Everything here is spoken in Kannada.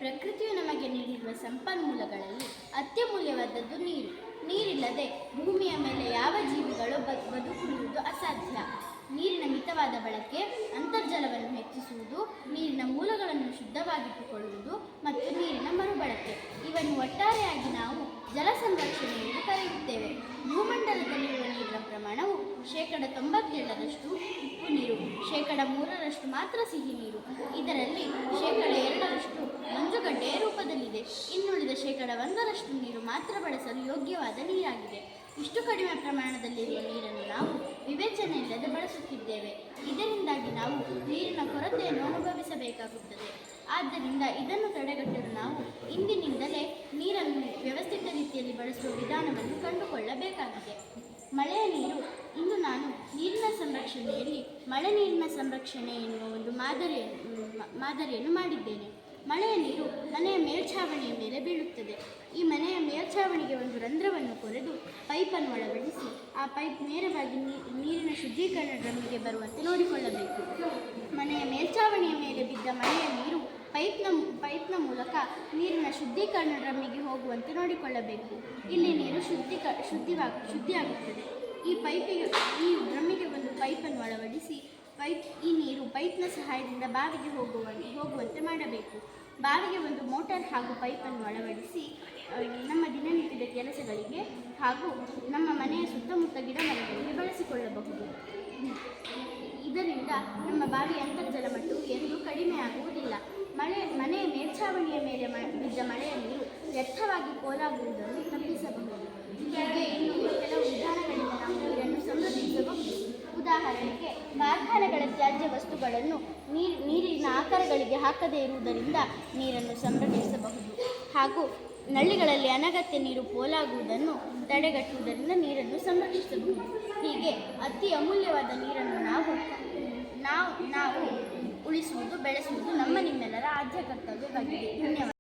ಪ್ರಕೃತಿಯು ನಮಗೆ ನೀಡಿರುವ ಸಂಪನ್ಮೂಲಗಳಲ್ಲಿ ಅತ್ಯಮೂಲ್ಯವಾದದ್ದು ನೀರು. ನೀರಿಲ್ಲದೆ ಭೂಮಿಯ ಮೇಲೆ ಯಾವ ಜೀವಿಗಳು ಬದುಕುವುದು ಅಸಾಧ್ಯ. ನೀರಿನ ಮಿತವಾದ ಬಳಕೆ, ಅಂತರ್ಜಲವನ್ನು ಹೆಚ್ಚಿಸುವುದು, ನೀರಿನ ಮೂಲಗಳನ್ನು ಶುದ್ಧವಾಗಿಟ್ಟುಕೊಳ್ಳುವುದು ಮತ್ತು ನೀರಿನ ಮರುಬಳಕೆ ಇವನ್ನು ಒಟ್ಟಾರೆಯಾಗಿ ನಾವು ಜಲ ಸಂರಕ್ಷಣೆ ಎಂದು ಕರೆಯುತ್ತೇವೆ. ಭೂಮಂಡಲದಲ್ಲಿರುವ ನೀರಿನ ಪ್ರಮಾಣವು 97% ಉಪ್ಪು ನೀರು, 3% ಮಾತ್ರ ಸಿಹಿ ನೀರು. ಇದರಲ್ಲಿ 2% ಮಂಜುಗಡ್ಡೆಯ ರೂಪದಲ್ಲಿದೆ. ಇನ್ನುಳಿದ 1% ನೀರು ಮಾತ್ರ ಬಳಸಲು ಯೋಗ್ಯವಾದ ನೀರಾಗಿದೆ. ಇಷ್ಟು ಕಡಿಮೆ ಪ್ರಮಾಣದಲ್ಲಿರುವ ನೀರನ್ನು ನಾವು ವಿವೇಚನೆ ಇಲ್ಲದೆ ಬಳಸುತ್ತಿದ್ದೇವೆ. ಇದರಿಂದಾಗಿ ನಾವು ನೀರಿನ ಕೊರತೆಯನ್ನು ಅನುಭವಿಸಬೇಕಾಗುತ್ತದೆ. ಆದ್ದರಿಂದ ಇದನ್ನು ತಡೆಗಟ್ಟಲು ನಾವು ಇಂದಿನಿಂದಲೇ ನೀರನ್ನು ವ್ಯವಸ್ಥಿತ ರೀತಿಯಲ್ಲಿ ಬಳಸುವ ವಿಧಾನವನ್ನು ಕಂಡುಕೊಳ್ಳಬೇಕಾಗಿದೆ. ಮಳೆಯ ನೀರು. ಇಂದು ನಾನು ನೀರಿನ ಸಂರಕ್ಷಣೆಯಲ್ಲಿ ಮಳೆ ನೀರಿನ ಸಂರಕ್ಷಣೆ ಎನ್ನುವ ಒಂದು ಮಾದರಿಯನ್ನು ಮಾಡಿದ್ದೇನೆ. ಮಳೆಯ ನೀರು ಮನೆಯ ಮೇಲ್ಛಾವಣಿಯ ಮೇಲೆ ಬೀಳುತ್ತದೆ. ಈ ಮನೆಯ ಮೇಲ್ಛಾವಣಿಗೆ ಒಂದು ರಂಧ್ರವನ್ನು ಕೊರೆದು ಪೈಪನ್ನು ಅಳವಡಿಸಿ ಆ ಪೈಪ್ ನೇರವಾಗಿ ನೀರಿನ ಶುದ್ಧೀಕರಣ ಡ್ರಮ್ಮಿಗೆ ಬರುವಂತೆ ನೋಡಿಕೊಳ್ಳಬೇಕು. ಮನೆಯ ಮೇಲ್ಛಾವಣಿಯ ಮೇಲೆ ಬಿದ್ದ ಮಳೆಯ ನೀರು ಪೈಪ್ನ ಮೂಲಕ ನೀರಿನ ಶುದ್ಧೀಕರಣ ಡ್ರಮ್ಮಿಗೆ ಹೋಗುವಂತೆ ನೋಡಿಕೊಳ್ಳಬೇಕು. ಇಲ್ಲಿ ನೀರು ಶುದ್ಧಿಯಾಗುತ್ತದೆ. ಈ ಡ್ರಮ್ಮಿಗೆ ಒಂದು ಪೈಪನ್ನು ಅಳವಡಿಸಿ ಈ ನೀರು ಪೈಪ್ನ ಸಹಾಯದಿಂದ ಬಾವಿಗೆ ಹೋಗುವಂತೆ ಮಾಡಬೇಕು. ಬಾವಿಗೆ ಒಂದು ಮೋಟಾರ್ ಹಾಗೂ ಪೈಪನ್ನು ಅಳವಡಿಸಿ ನಮ್ಮ ದಿನನಿತ್ಯದ ಕೆಲಸಗಳಿಗೆ ಹಾಗೂ ನಮ್ಮ ಮನೆಯ ಸುತ್ತಮುತ್ತ ಗಿಡ ಮರಗಳಿಗೆ ಬಳಸಿಕೊಳ್ಳಬಹುದು. ಇದರಿಂದ ನಮ್ಮ ಬಾವಿಯ ಅಂತರ್ಜಲ ಮಟ್ಟವು ಎಂದೂ ಕಡಿಮೆ ಆಗುವುದಿಲ್ಲ. ಮನೆಯ ಮೇಲ್ಛಾವಣಿಯ ಮೇಲೆ ಬಿದ್ದ ಮಳೆಯ ನೀರು ವ್ಯರ್ಥವಾಗಿ ಪೋಲಾಗುವುದನ್ನು ತಪ್ಪಿಸಬಹುದು. ಹೀಗೆ ಇನ್ನು ಕೆಲವು ವಿಧಾನಗಳಿಂದ ನಾವು ನೀರನ್ನು ಸಂರಕ್ಷಿಸಬಹುದು. ಉದಾಹರಣೆಗೆ, ಕಾರ್ಖಾನೆಗಳ ತ್ಯಾಜ್ಯ ವಸ್ತುಗಳನ್ನು ನೀರಿನ ಆಕಾರಗಳಿಗೆ ಹಾಕದೇ ಇರುವುದರಿಂದ ನೀರನ್ನು ಸಂರಕ್ಷಿಸಬಹುದು. ಹಾಗೂ ನಳ್ಳಿಗಳಲ್ಲಿ ಅನಗತ್ಯ ನೀರು ಪೋಲಾಗುವುದನ್ನು ತಡೆಗಟ್ಟುವುದರಿಂದ ನೀರನ್ನು ಸಂರಕ್ಷಿಸಬಹುದು. ಹೀಗೆ ಅತಿ ಅಮೂಲ್ಯವಾದ ನೀರನ್ನು ನಾವು ಉಳಿಸುವುದು, ಬೆಳೆಸುವುದು ನಮ್ಮ ನಿಮ್ಮೆಲ್ಲರ ಆದ್ಯ ಕರ್ತವ್ಯವಾಗಿದೆ. ಧನ್ಯವಾದ.